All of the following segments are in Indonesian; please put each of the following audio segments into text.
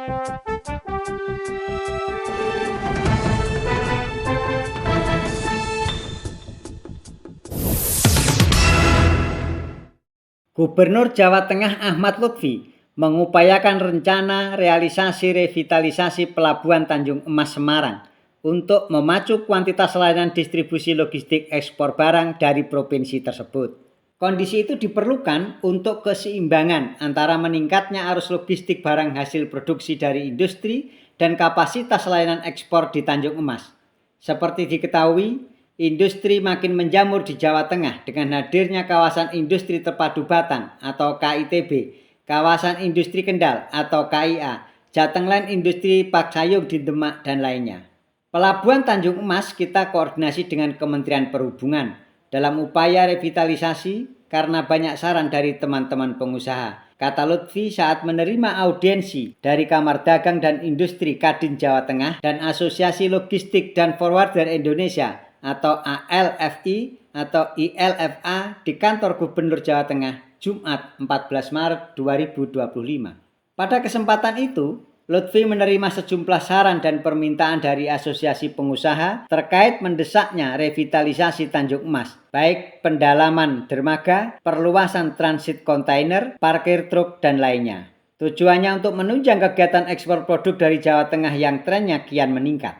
Gubernur Jawa Tengah Ahmad Lutfi mengupayakan rencana realisasi revitalisasi Pelabuhan Tanjung Emas Semarang untuk memacu kuantitas layanan distribusi logistik ekspor barang dari provinsi tersebut. Kondisi itu diperlukan untuk keseimbangan antara meningkatnya arus logistik barang hasil produksi dari industri dan kapasitas layanan ekspor di Tanjung Emas. Seperti diketahui, industri makin menjamur di Jawa Tengah dengan hadirnya kawasan industri terpadu Batang atau KITB, kawasan industri Kendal atau KIA, Jateng Land Industri Paksayung di Demak dan lainnya. Pelabuhan Tanjung Emas kita koordinasi dengan Kementerian Perhubungan dalam upaya revitalisasi karena banyak saran dari teman-teman pengusaha, kata Lutfi saat menerima audiensi dari Kamar Dagang dan Industri Kadin Jawa Tengah dan Asosiasi Logistik dan Forwarder Indonesia atau ALFI atau ILFA di kantor Gubernur Jawa Tengah Jumat 14 Maret 2025. Pada kesempatan itu, Lutfi menerima sejumlah saran dan permintaan dari asosiasi pengusaha terkait mendesaknya revitalisasi Tanjung Emas, baik pendalaman dermaga, perluasan transit kontainer, parkir truk, dan lainnya. Tujuannya untuk menunjang kegiatan ekspor produk dari Jawa Tengah yang trennya kian meningkat.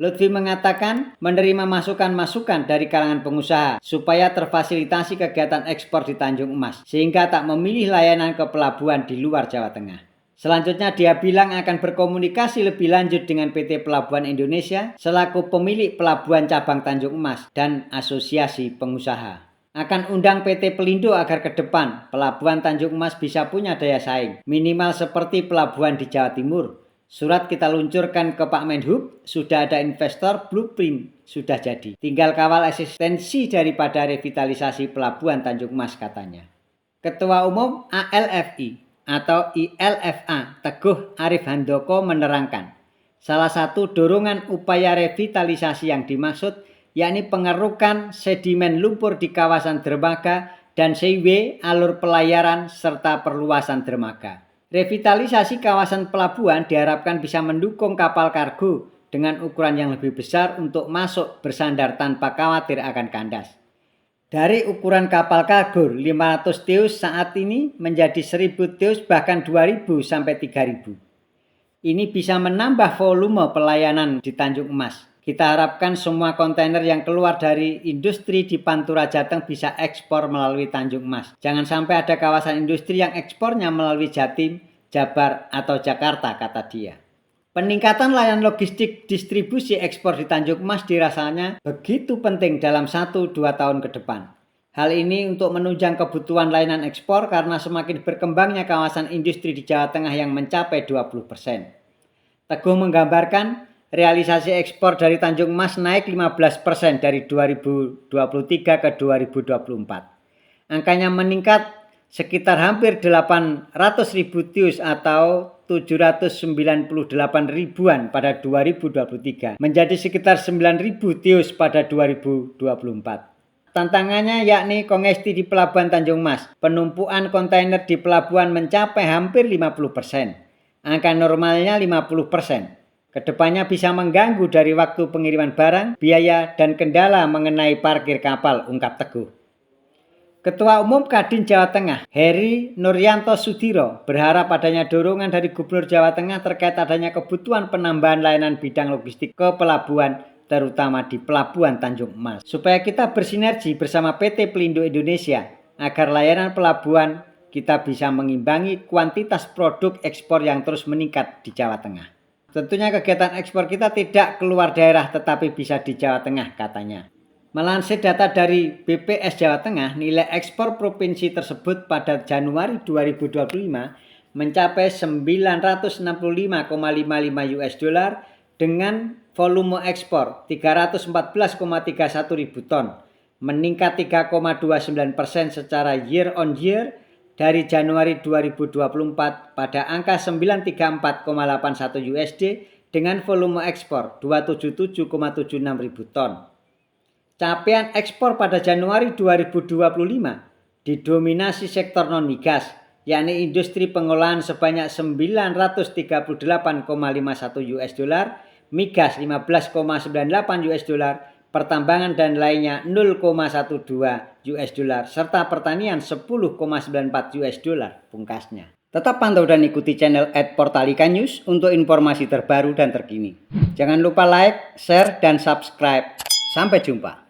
Lutfi mengatakan menerima masukan-masukan dari kalangan pengusaha supaya terfasilitasi kegiatan ekspor di Tanjung Emas, sehingga tak memilih layanan ke pelabuhan di luar Jawa Tengah. Selanjutnya dia bilang akan berkomunikasi lebih lanjut dengan PT Pelabuhan Indonesia selaku pemilik Pelabuhan Cabang Tanjung Emas dan Asosiasi Pengusaha. Akan undang PT Pelindo agar ke depan Pelabuhan Tanjung Emas bisa punya daya saing, minimal seperti pelabuhan di Jawa Timur. Surat kita luncurkan ke Pak Menhub, sudah ada investor, blueprint sudah jadi. Tinggal kawal eksistensi daripada revitalisasi Pelabuhan Tanjung Emas, katanya. Ketua Umum ALFI atau ILFA Teguh Arif Handoko menerangkan, salah satu dorongan upaya revitalisasi yang dimaksud yakni pengerukan sedimen lumpur di kawasan dermaga dan seaway alur pelayaran serta perluasan dermaga. Revitalisasi kawasan pelabuhan diharapkan bisa mendukung kapal kargo dengan ukuran yang lebih besar untuk masuk bersandar tanpa khawatir akan kandas. Dari ukuran kapal kargo 500 teus saat ini menjadi 1000 teus bahkan 2000 sampai 3000. Ini bisa menambah volume pelayanan di Tanjung Emas. Kita harapkan semua kontainer yang keluar dari industri di Pantura Jateng bisa ekspor melalui Tanjung Emas. Jangan sampai ada kawasan industri yang ekspornya melalui Jatim, Jabar, atau Jakarta, kata dia. Peningkatan layanan logistik distribusi ekspor di Tanjung Emas dirasanya begitu penting dalam 1-2 tahun ke depan. Hal ini untuk menunjang kebutuhan layanan ekspor karena semakin berkembangnya kawasan industri di Jawa Tengah yang mencapai 20%. Teguh menggambarkan realisasi ekspor dari Tanjung Emas naik 15% dari 2023 ke 2024. Angkanya meningkat sekitar hampir 800.000 teus atau 798 ribuan pada 2023 menjadi sekitar 9.000 teus pada 2024. Tantangannya yakni kongesti di Pelabuhan Tanjung Emas. Penumpuan kontainer di pelabuhan mencapai hampir 50%. Angka normalnya 50%. Kedepannya bisa mengganggu dari waktu pengiriman barang, biaya, dan kendala mengenai parkir kapal, ungkap Teguh. Ketua Umum Kadin Jawa Tengah, Heri Nuryanto Sudiro, berharap adanya dorongan dari Gubernur Jawa Tengah terkait adanya kebutuhan penambahan layanan bidang logistik ke pelabuhan, terutama di Pelabuhan Tanjung Emas. Supaya kita bersinergi bersama PT Pelindo Indonesia, agar layanan pelabuhan kita bisa mengimbangi kuantitas produk ekspor yang terus meningkat di Jawa Tengah. Tentunya kegiatan ekspor kita tidak keluar daerah tetapi bisa di Jawa Tengah, katanya. Melansir data dari BPS Jawa Tengah, nilai ekspor provinsi tersebut pada Januari 2025 mencapai 965,55 US dollar dengan volume ekspor 314,31 ribu ton, meningkat 3,29% secara year on year dari Januari 2024 pada angka 934,81 USD dengan volume ekspor 277,76 ribu ton. Capaian ekspor pada Januari 2025 didominasi sektor non-migas yakni industri pengolahan sebanyak 938,51 US dollar, migas 15,98 US dollar, pertambangan dan lainnya 0,12 US dollar, serta pertanian 10,94 US dollar pungkasnya. Tetap pantau dan ikuti channel @portalika news untuk informasi terbaru dan terkini. Jangan lupa like, share, dan subscribe. Sampai jumpa.